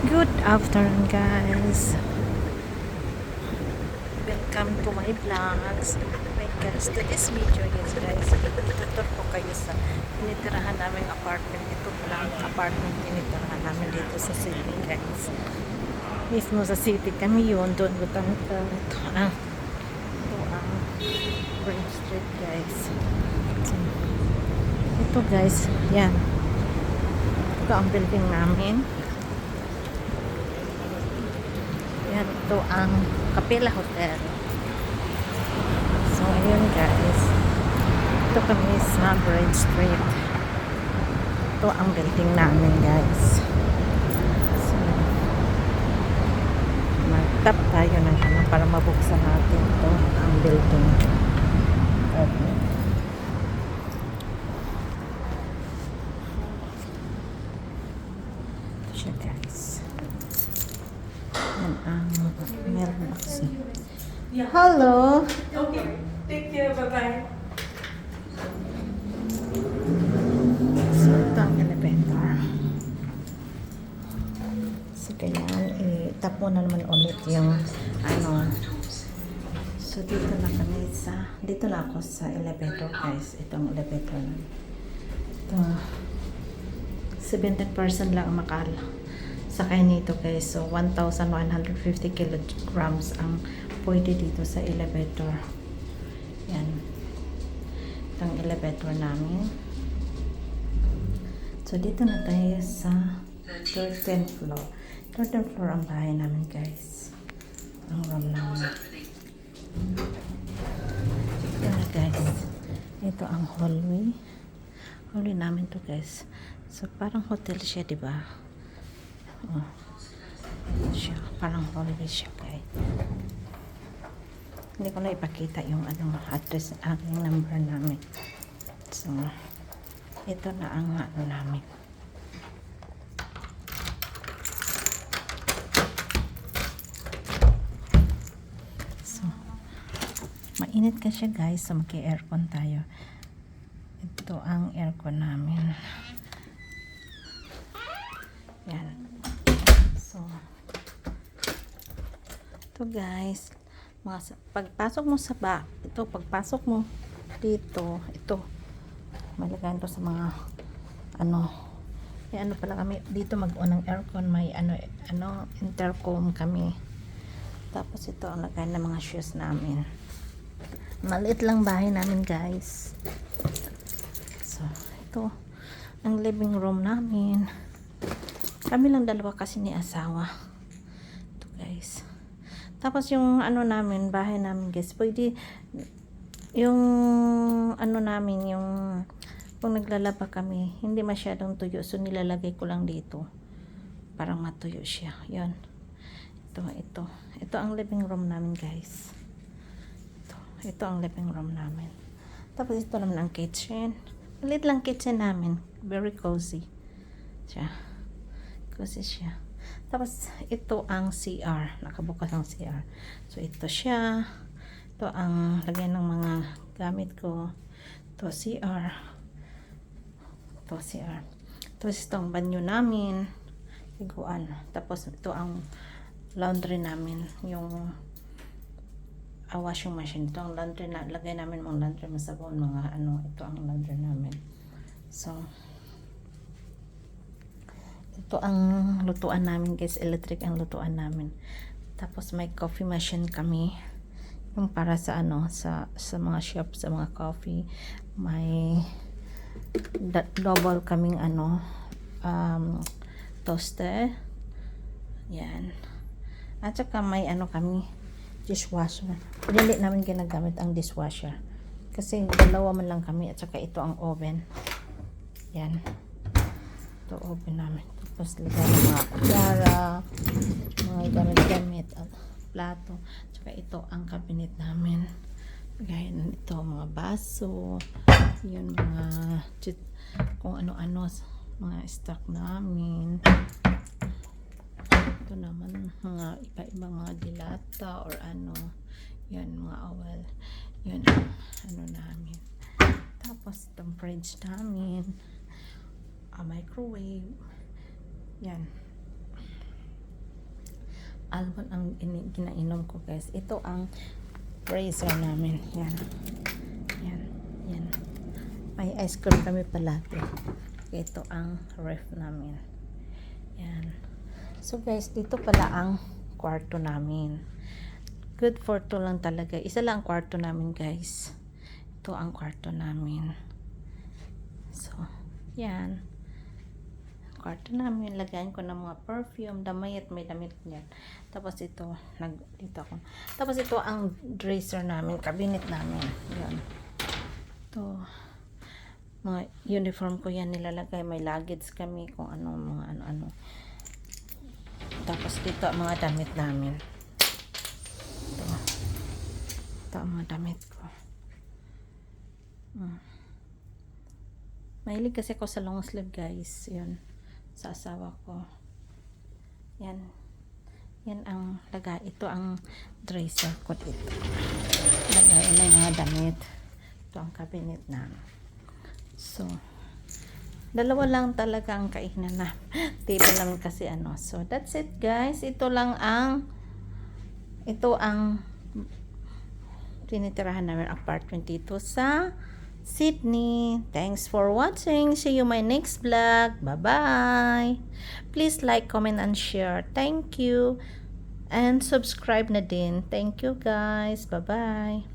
Good afternoon, guys. Welcome to my vlogs. My guys, to this video, yes guys, itutur ko kayo sa tinitirahan naming apartment. Ito lang apartment tinitirahan namin dito sa city, guys. Mismo sa city kami yun, doon butang ito ang Bridge Street, guys. Ito guys, yan. Ito ang building namin. Yan, ito ang Capella Hotel. So, ayun guys. Ito kami sa Bridge Street. Ito ang building namin, guys. So, mag-tap tayo ng ano para mabuksan natin ito ang building. Okay. Ito siya, guys. Yan ang mailbox. Hello! Okay. Take care. Bye-bye. So, ito ang elevator. So, kailangan i-tap mo na naman ulit yung ano. So, dito na ako sa elevator, guys. Ito ang elevator na. Ito, 17% lang ang sakay nito, guys. So 1,150 kilograms ang pwede dito sa elevator. Yan. Itong elevator namin. So dito na tayo sa 13th floor. 13th floor ang bahay namin, guys. Ang room namin. Ito na, guys. Ito ang hallway. Hallway namin to, guys. So parang hotel siya, diba? Oh. Siya, parang hallway siya, guys. Hindi ko na ipakita yung address, aking number namin. So, ito na ang namin. So, mainit ka siya, guys. So, maki-aircon tayo. Ito ang aircon namin. Yan. So, ito guys, pagpasok mo sa pagpasok mo dito, ito, malagyan to sa mga, may pala kami, dito mag-on ng aircon, may intercom kami. Tapos ito ang lagay ng mga shoes namin. Maliit lang bahay namin, guys. So, ito, ang living room namin. Kami lang dalawa kasi ni asawa. Ito, guys. Tapos yung namin, bahay namin, guys, pwede yung namin, yung kung naglalaba kami, hindi masyadong tuyo, so nilalagay ko lang dito parang matuyo siya. Yun. Ito ang living room namin, guys. Ito ang living room namin. Tapos ito naman ang kitchen. Maliit lang kitchen namin. Very cozy siya. Kasi siya. Tapos, ito ang CR. Nakabukas ang CR. So, ito siya. Ito ang lagyan ng mga gamit ko. Ito, CR. Ito, CR. Tapos, ito ang banyo namin. Higuan. Tapos, ito ang laundry namin. Yung washing machine. Ito ang laundry na. Lagay namin mga laundry, masabon, mga ito ang laundry namin. So, ito ang lutuan namin, guys. Electric ang lutuan namin. Tapos may coffee machine kami. Yung para sa sa mga shop, sa mga coffee. May double kaming toaster. Yan. At saka may kami dishwasher. Hindi namin ginagamit ang dishwasher. Kasi dalawa man lang kami. At saka ito ang oven. Yan. Ito oven namin. Tapos lagyan ng mga kutsara, mga gamit-gamit at plato. Tsaka ito ang cabinet namin. Gaya ito, mga baso, yun, mga kung ano-ano, mga stock namin. Ito naman, mga iba-ibang mga dilata or yan, mga oil. Yun, namin. Tapos itong fridge namin. A microwave. Yan. almond ang ginainom ko, guys. Ito ang freezer namin. Yan. Yan. Yan. May ice cream kami palagi. Ito ang ref namin. Yan. So, guys, dito pala ang kwarto namin. Good for 2 lang talaga. Isa lang ang kwarto namin, guys. Ito ang kwarto namin. So, yan. Kwarto namin, lagayan ko ng mga perfume, damit, may damit niyan. Tapos ito, dito ako. Tapos ito ang dresser namin, cabinet namin. Yan. Ito, mga uniform ko yan nilalagay, may luggage kami, kung ano, mga ano-ano. Tapos dito, mga damit namin. Ito ang mga damit ko. Mahilig kasi ako sa long sleeve, guys. Yan. Sa asawa ko. Yan. Yan ang lagay. Ito ang dresser ko dito. Lagay ng mga damit. Ito ang cabinet na. So, dalawa lang talaga ang kainan na. Table lang kasi ano. So, that's it, guys. Ito ang tinitirahan namin apartment dito sa Sydney. Thanks for watching. See you my next vlog. Bye-bye. Please like, comment, and share. Thank you. And subscribe na din. Thank you, guys. Bye-bye.